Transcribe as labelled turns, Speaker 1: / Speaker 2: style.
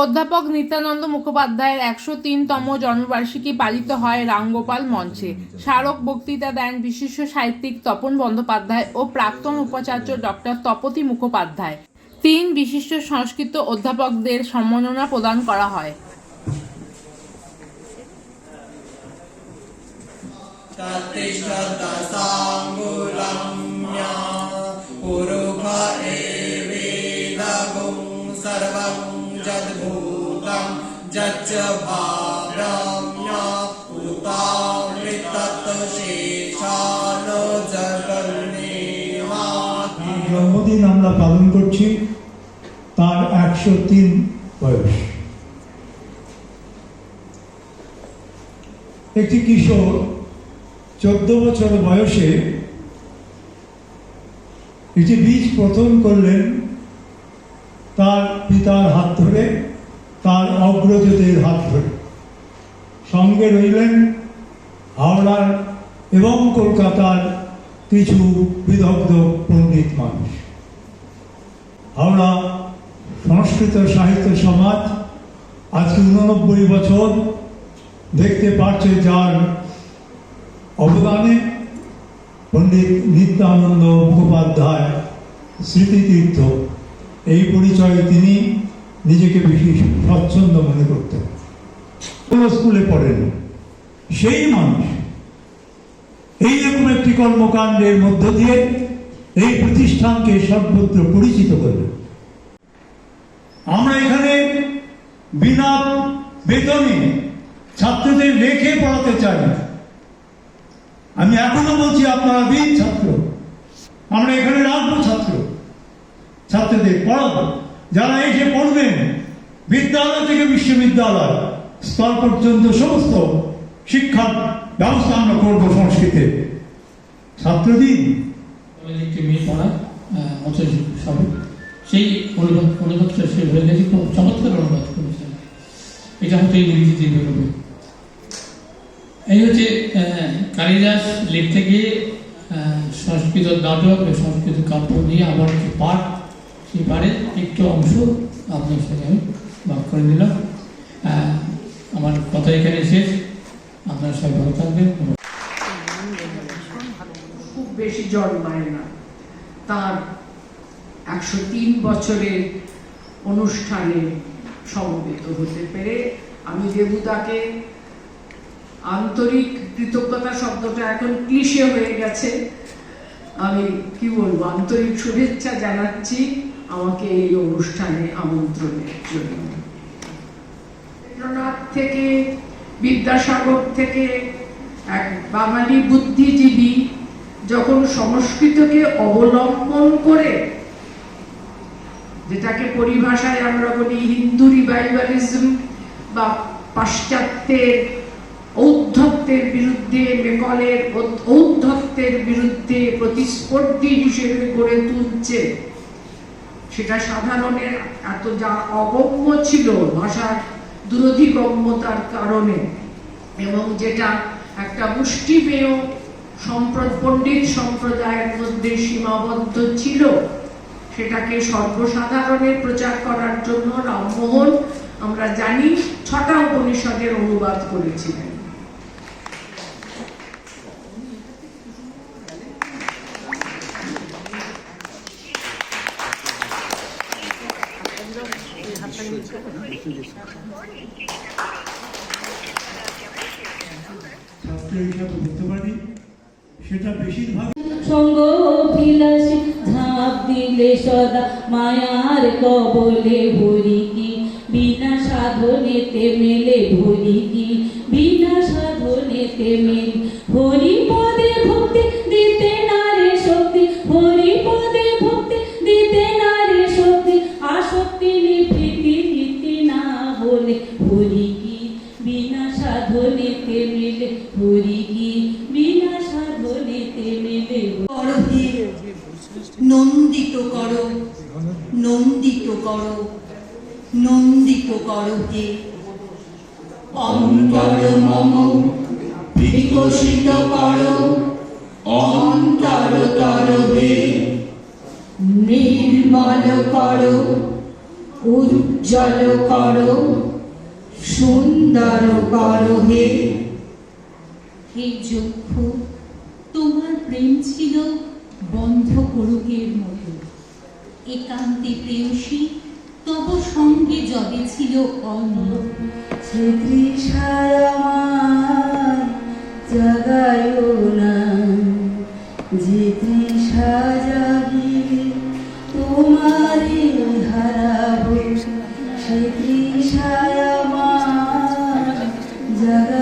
Speaker 1: অধ্যাপক নিত্যানন্দ মুখোপাধ্যায়ের 103তম জন্মবার্ষিকী পালিত হয় রামগোপাল মঞ্চে। স্মারক বক্তৃতা দেন বিশিষ্ট সাহিত্যিক তপন বন্দ্যোপাধ্যায় ও প্রাক্তন উপাচার্য ডক্টর তপতী মুখোপাধ্যায়। 3 বিশিষ্ট সংস্কৃত অধ্যাপকদের সম্মাননা প্রদান করা হয়।
Speaker 2: জন্মদিন আমরা পালন করছি, তার 103 বয়স। একটি কিশোর 14 বছর বয়সে একটি বীজ পতন করলেন তার পিতার হাত ধরে, তার অগ্রজদের হাত ধরে। সঙ্গে রইলেন হাওড়ার এবং কলকাতার কিছু বিদগ্ধ পণ্ডিত মানুষ। হাওড়া সংস্কৃত সাহিত্য সমাজ আজকে 89 বছর দেখতে পাচ্ছে, যার অবদানে পণ্ডিত নিত্যানন্দ মুখোপাধ্যায় স্মৃতিতীর্থ, এই পরিচয়ে তিনি নিজেকে বেশি স্বচ্ছন্দ মনে করতেন। কোনো স্কুলে পড়েন সেই মানুষ এইরকম একটি কর্মকাণ্ডের মধ্য দিয়ে এই প্রতিষ্ঠানকে সর্বত্র পরিচিত করলেন। আমরা এখানে বিনা বেতনে ছাত্রদের রেখে পড়াতে চাই না। আমি এখনো বলছি, আপনারা দিন ছাত্র, আমরা এখানে রাখবো ছাত্রদের পড়াবো। যারা এসে পড়বেন বিদ্যালয় থেকে বিশ্ববিদ্যালয় স্তর পর্যন্ত সমস্ত শিক্ষার ব্যবস্থা আমরা করবো সংস্কৃতে। ছাত্রদিন
Speaker 3: একটি মেয়ে পড়া সব সেই অনুবাদটা সে হয়ে গেছে, খুব চমৎকার অনুবাদ করেছেন। এটা হয়তো ইংরেজিতে বেরোবে। এই হচ্ছে কালিদাস লিখতে গিয়ে সংস্কৃত নাটক, সংস্কৃত কাব্য নিয়ে আবার একটি পাঠ, সেই পাঠের একটু অংশ আপনার সাথে আমি ভাগ করে দিলাম। আমার কথা এখানে শেষ। আপনারা সবাই ভালো থাকবেন।
Speaker 4: খুব বেশি জন্মায় না, তার 103 বছরের অনুষ্ঠানে সমবেত হতে পেরে আমি দেবুদাকে আন্তরিক কৃতজ্ঞতা, শব্দটা এখন ক্লিশে হয়ে গেছে, আমি কি বলবো, আন্তরিক শুভেচ্ছা জানাচ্ছি আমাকে এই অনুষ্ঠানে আমন্ত্রণের জন্য। রবীন্দ্রনাথ থেকে, বিদ্যাসাগর থেকে এক বাঙালি বুদ্ধিজীবী যখন সংস্কৃতকে অবলম্বন করে, যেটাকে পরিভাষায় আমরা বলি হিন্দু রিভাইভালিজম বা পাশ্চাত্যের ঔদ্ধত্যের বিরুদ্ধে, মেকলের ঔদ্ধত্যের বিরুদ্ধে প্রতিস্পর্ধী হিসেবে গড়ে তুলছে, সেটা সাধারণের এত যা অগম্য ছিল ভাষার দুরধিগম্যতার কারণে, এবং যেটা একটা মুষ্টিমেয় পণ্ডিত সম্প্রদায়ের মধ্যে সীমাবদ্ধ ছিল, সেটাকে সর্বসাধারণের প্রচার করার জন্য রামমোহন, আমরা জানি, 6টা উপনিষদের অনুবাদ করেছিলেন।
Speaker 2: সেটা বেশিরভাগ
Speaker 5: সঙ্গ অভিলাষী ঝাঁপ দিলে সদা মায়ার কবলে ভরি কি, বিনা সাধনেতে মেলে ভরি কি, বিনা সাধনেতে মেলে। হরি পদে ভক্তি দিতে নারে শক্তি, হরি পদে ভক্তি দিতে নারে শক্তি, আসক্তি নিবৃত্তি দিতে না বলে হরি কি, বিনা সাধনেতে মেলে হরি কি, বিনা সাধনেতে মেলে।
Speaker 6: নন্দিত করো, নন্দিত করো, নন্দিত করো হে। অন্তর মম বিকশিত করো, অন্তর তর হে। নির্মল করো, উচ্চ উজ্জ্বল করো, সুন্দর করো হে।
Speaker 5: হে যক্ষ, তোমার প্রেম ছিল বন্ধ করুকের মতো, একান্তে প্রেয়সী তব সঙ্গে যবে ছিল অন্য।
Speaker 7: সে তৃষায় আমার জাগায়ও না, যে তৃষা জাগিবে তোমারে হারাবো, সে তৃষায় আমার জাগায়